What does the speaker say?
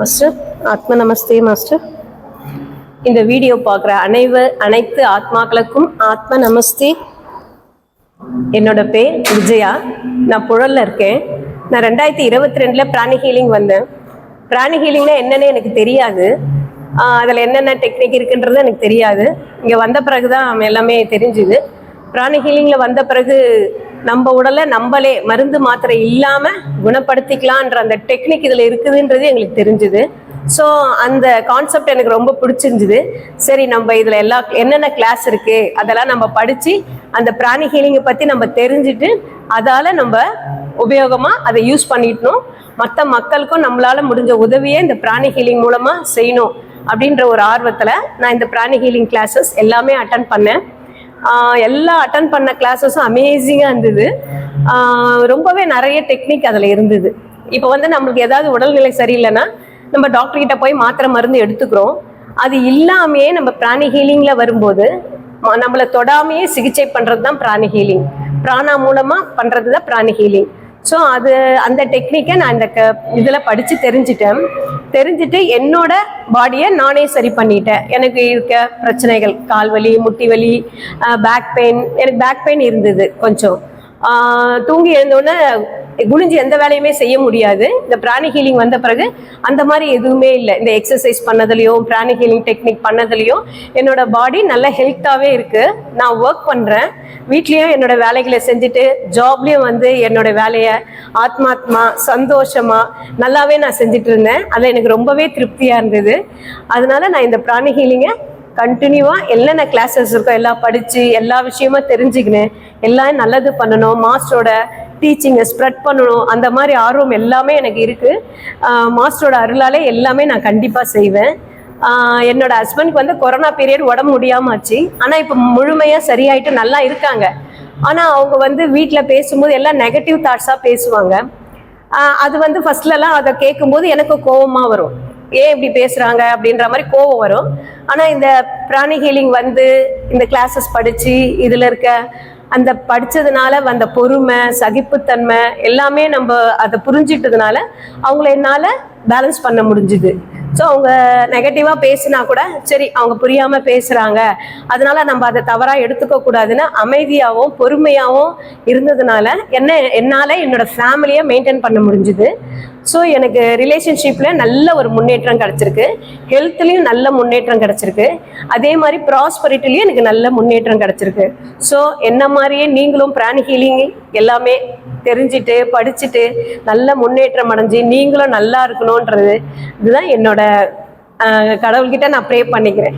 Master ஆத்ம நமஸ்தே master. இந்த video பார்க்குற அனைத்து ஆத்மாக்களுக்கும் ஆத்ம நமஸ்தே. என்னோட பேர் விஜயா. நான் புழல்ல இருக்கேன். நான் 2022 பிராணி ஹீலிங் வந்தேன். பிராணி ஹீலிங்னா என்னன்னு எனக்கு தெரியாது. அதில் என்னென்ன டெக்னிக் இருக்குன்றது எனக்கு தெரியாது. இங்கே வந்த பிறகு தான் எல்லாமே தெரிஞ்சுது. பிராணி ஹீலிங்கில் வந்த பிறகு நம்ம உடலை நம்மளே மருந்து மாத்திரை இல்லாமல் குணப்படுத்திக்கலான்ற அந்த டெக்னிக் இதில் இருக்குதுன்றது எங்களுக்கு தெரிஞ்சுது. ஸோ அந்த கான்செப்ட் எனக்கு ரொம்ப பிடிச்சிருந்துது. சரி, நம்ம இதில் என்னென்ன கிளாஸ் இருக்குது அதெல்லாம் நம்ம படித்து அந்த பிராணி ஹீலிங்கை பற்றி நம்ம தெரிஞ்சுட்டு அதால் நம்ம உபயோகமாக அதை யூஸ் பண்ணிட்டணும். மற்ற மக்களுக்கும் நம்மளால் முடிஞ்ச உதவியை இந்த பிராணி ஹீலிங் மூலமாக செய்யணும் அப்படின்ற ஒரு ஆர்வத்தில் நான் இந்த பிராணி ஹீலிங் கிளாஸஸ் எல்லாமே அட்டன் பண்ணேன். எல்லா அட்டன் பண்ண கிளாஸஸும் அமேசிங்காக இருந்தது. ரொம்பவே நிறைய டெக்னிக் அதில் இருந்தது. இப்போ நம்மளுக்கு ஏதாவது உடல்நிலை சரியில்லைன்னா நம்ம டாக்டர்கிட்ட போய் மாத்திரை மருந்து எடுத்துக்கிறோம். அது இல்லாமையே நம்ம பிராணி ஹீலிங்கில் வரும்போது நம்மளை தொடாமையே சிகிச்சை பண்ணுறது தான் பிராணி ஹீலிங். பிராணா மூலமாக பண்ணுறது தான் பிராணி ஹீலிங். ஸோ அந்த டெக்னிக்கை நான் இந்த இதில் படித்து தெரிஞ்சுட்டு என்னோட பாடியை நானே சரி பண்ணிட்டேன். எனக்கு இருக்க பிரச்சனைகள், கால் வலி, முட்டி வலி, பேக் பெயின். எனக்கு பேக் பெயின் இருந்தது கொஞ்சம். தூங்கி எழுந்தோடனே குனிஞ்சு எந்த வேலையுமே செய்ய முடியாது. இந்த பிராணி ஹீலிங் வந்த பிறகு அந்த மாதிரி எதுவுமே இல்லை. இந்த எக்ஸசைஸ் பண்ணதுலையும் பிராணி ஹீலிங் டெக்னிக் பண்ணதுலையும் என்னோட பாடி நல்ல ஹெல்த்தாகவே இருக்குது. நான் ஒர்க் பண்ணுறேன், வீட்லேயும் என்னோட வேலைகளை செஞ்சுட்டு ஜாப்லேயும் என்னோட வேலையை ஆத்மாத்மா சந்தோஷமாக நல்லாவே நான் செஞ்சுட்டு இருந்தேன். அதில் எனக்கு ரொம்பவே திருப்தியாக இருந்தது. அதனால நான் இந்த பிராணி ஹீலிங்கை கண்டினியூவாக என்னென்ன கிளாஸஸ் இருக்கோ எல்லாம் படித்து எல்லா விஷயமும் தெரிஞ்சுக்கினேன். எல்லாம் நல்லது பண்ணணும், மாஸ்டரோட டீச்சிங்கை ஸ்ப்ரெட் பண்ணணும், அந்த மாதிரி ஆர்வம் எல்லாமே எனக்கு இருக்குது. மாஸ்டரோட அருளாலே எல்லாமே நான் கண்டிப்பாக செய்வேன். என்னோட ஹஸ்பண்டுக்கு கொரோனா பீரியட் உடம்பு முடியாமல் ஆச்சு. ஆனால் இப்போ முழுமையாக சரியாயிட்டு நல்லா இருக்காங்க. ஆனால் அவங்க வீட்டில் பேசும்போது எல்லாம் நெகட்டிவ் தாட்ஸாக பேசுவாங்க. அது ஃபர்ஸ்ட்லலாம் அதை கேட்கும்போது எனக்கு கோபமாக வரும். ஏன் இப்படி பேசுகிறாங்க அப்படின்ற மாதிரி கோபம் வரும். ஆனால் இந்த பிராணி ஹீலிங் இந்த கிளாஸஸ் படித்து இதில் இருக்க அந்த படித்ததுனால வந்த பொறுமை, சகிப்புத்தன்மை எல்லாமே நம்ம அதை புரிஞ்சிட்டதுனால அவங்கள என்னால் பேலன்ஸ் பண்ண முடிஞ்சுது. ஸோ அவங்க நெகட்டிவாக பேசினா கூட சரி, அவங்க புரியாமல் பேசுகிறாங்க, அதனால நம்ம அதை தவறாக எடுத்துக்க கூடாதுன்னு அமைதியாகவும் பொறுமையாகவும் இருந்ததுனால என்னால் என்னோட ஃபேமிலியை மெயின்டைன் பண்ண முடிஞ்சுது. ஸோ எனக்கு ரிலேஷன்ஷிப்பில் நல்ல ஒரு முன்னேற்றம் கிடச்சிருக்கு, ஹெல்த்லேயும் நல்ல முன்னேற்றம் கிடச்சிருக்கு, அதே மாதிரி ப்ராஸ்பரிட்டிலையும் எனக்கு நல்ல முன்னேற்றம் கிடச்சிருக்கு. ஸோ என்ன மாதிரியே நீங்களும் பிராணி ஹீலிங் எல்லாமே தெரிஞ்சுட்டு படிச்சுட்டு நல்ல முன்னேற்றம் அடைஞ்சு நீங்களும் நல்லா இருக்கணுன்றது இதுதான் என்னோட கடவுள்கிட்ட நான் ப்ரே பண்ணிக்கிறேன்.